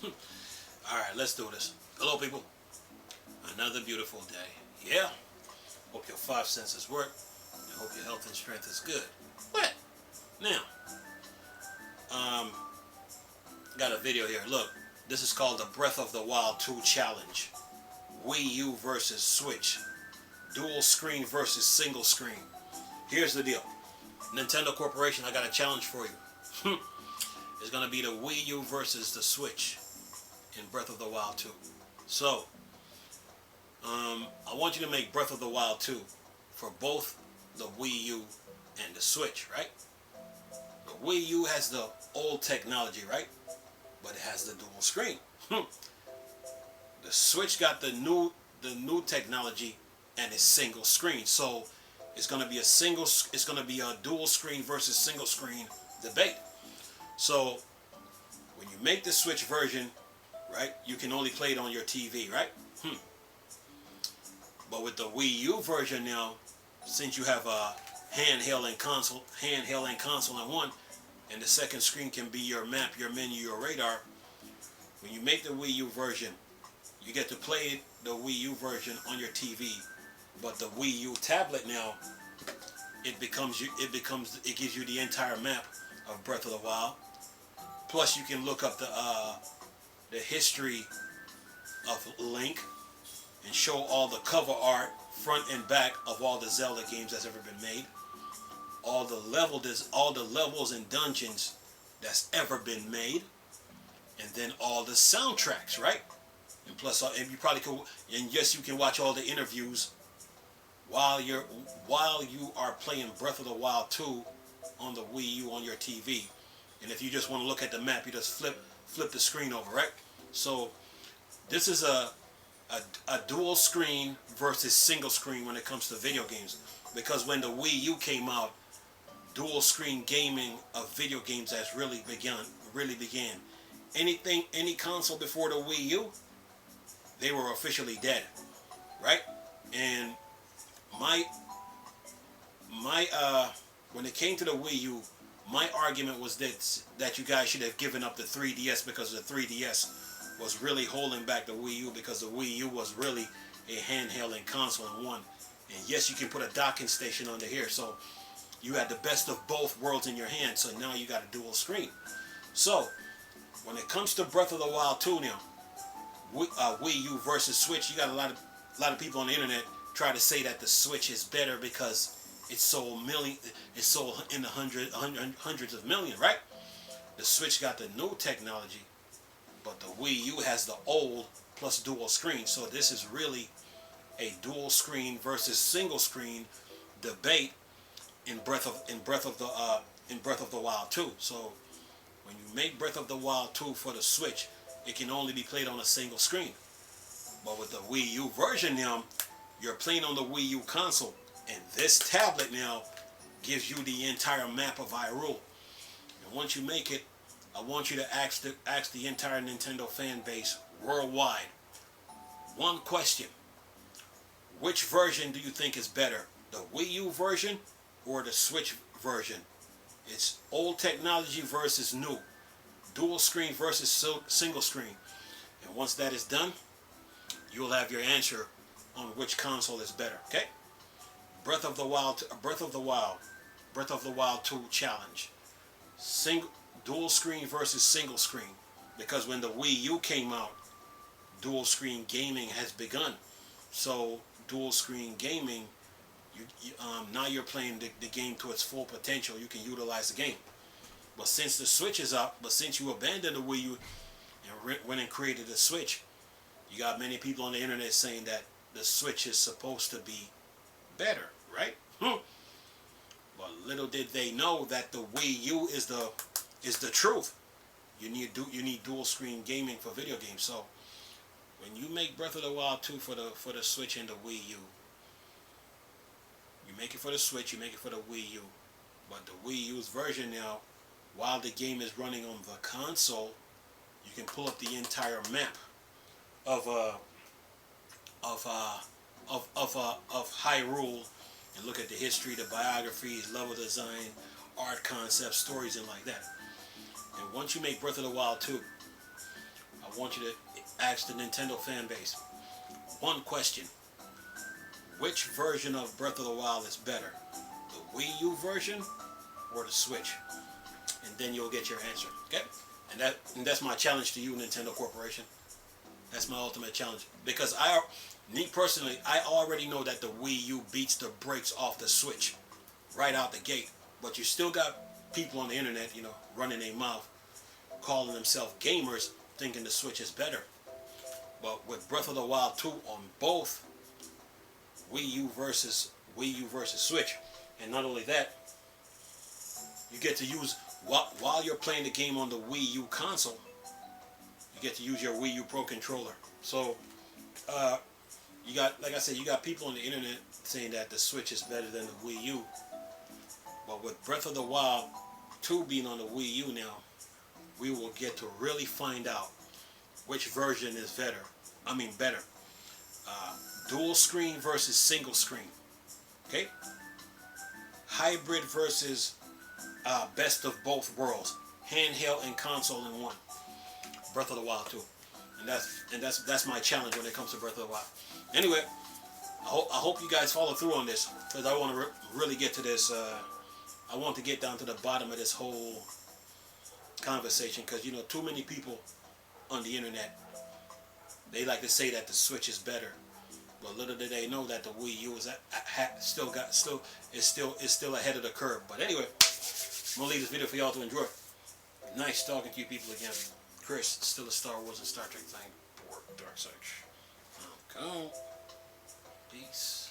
Alright, let's do this. Hello, people. Another beautiful day. Yeah. Hope your five senses work. I hope your health and strength is good. What? Now, um, got a video here. Look, this is called the Breath of the Wild 2 Challenge. Wii U versus Switch. Dual screen versus single screen. Here's the deal. Nintendo Corporation, I got a challenge for you. It's going to be the Wii U versus the Switch in Breath of the Wild 2. So, I want you to make Breath of the Wild 2 for both the Wii U and the Switch, right? The Wii U has the old technology, right? But it has the dual screen. The Switch got the new technology and it's single screen. So it's going to be a dual screen versus single screen debate. So when you make the Switch version, right, you can only play it on your TV, right? But with the Wii U version now, since you have a handheld and console in one, and the second screen can be your map, your menu, your radar. When you make the Wii U version, you get to play the Wii U version on your TV. But the Wii U tablet now, it gives you the entire map of Breath of the Wild. Plus, you can look up the history of Link and show all the cover art, front and back, of all the Zelda games that's ever been made. All the levels and dungeons that's ever been made, and then all the soundtracks, right? And plus, and you probably could, and yes, you can watch all the interviews while you are playing Breath of the Wild 2 on the Wii U on your TV. And if you just want to look at the map, you just flip the screen over, right? So this is a dual screen versus single screen when it comes to video games, because when the Wii U came out, dual screen gaming of video games has really began. Any console before the Wii U, they were officially dead, right? And my when it came to the Wii U, my argument was that you guys should have given up the 3DS, because the 3DS was really holding back the Wii U, because the Wii U was really a handheld and console in one. And yes, you can put a docking station under here, so you had the best of both worlds in your hand. So now you got a dual screen. So when it comes to Breath of the Wild 2 now, Wii U versus Switch, you got a lot of people on the internet try to say that the Switch is better because it's sold in the hundreds of million, right? The Switch got the new technology, but the Wii U has the old plus dual screen. So this is really a dual screen versus single screen debate in Breath of the Wild 2. So when you make Breath of the Wild 2 for the Switch, it can only be played on a single screen. But with the Wii U version now, you're playing on the Wii U console, and this tablet now gives you the entire map of Hyrule. And once you make it, I want you to ask the entire Nintendo fan base worldwide one question: which version do you think is better, the Wii U version or the Switch version? It's old technology versus new, dual screen versus single screen. And once that is done, you'll have your answer on which console is better. Okay? Breath of the Wild 2 challenge. Dual screen versus single screen. Because when the Wii U came out, dual screen gaming has begun. So dual screen gaming, now you're playing the game to its full potential. You can utilize the game. But since the Switch is up, since you abandoned the Wii U and went and created the Switch, you got many people on the internet saying that the Switch is supposed to be better, right? But little did they know that the Wii U is the truth. You need dual screen gaming for video games. So when you make Breath of the Wild 2 for the Switch and the Wii U, you make it for the Switch, you make it for the Wii U. But the Wii U's version now, while the game is running on the console, you can pull up the entire map of Hyrule and look at the history, the biographies, level design, art concepts, stories, and like that. And once you make Breath of the Wild 2, I I want you to ask the Nintendo fan base one question. Which version of Breath of the Wild is better? The Wii U version or the Switch? And then you'll get your answer. Okay? And that's my challenge to you, Nintendo Corporation. That's my ultimate challenge. Because me personally, I already know that the Wii U beats the brakes off the Switch right out the gate. But you still got people on the internet, running their mouth, calling themselves gamers, thinking the Switch is better. But with Breath of the Wild 2 on both Wii U versus Switch, and not only that, you get to use, while you're playing the game on the Wii U console, you get to use your Wii U Pro controller. So, you got, like I said, you got people on the internet saying that the Switch is better than the Wii U. But with Breath of the Wild 2 being on the Wii U now, we will get to really find out which version is better. Dual screen versus single screen. Okay? Hybrid versus best of both worlds. Handheld and console in one. Breath of the Wild 2. And that's my challenge when it comes to Breath of the Wild. Anyway, I hope you guys follow through on this, because I want to really get to this. I want to get down to the bottom of this whole conversation, because too many people on the internet, they like to say that the Switch is better, but little do they know that the Wii U is still ahead of the curve. But anyway, I'm gonna leave this video for y'all to enjoy. Nice talking to you people again. Chris, still a Star Wars and Star Trek thing. Dark Side. Okay. Peace.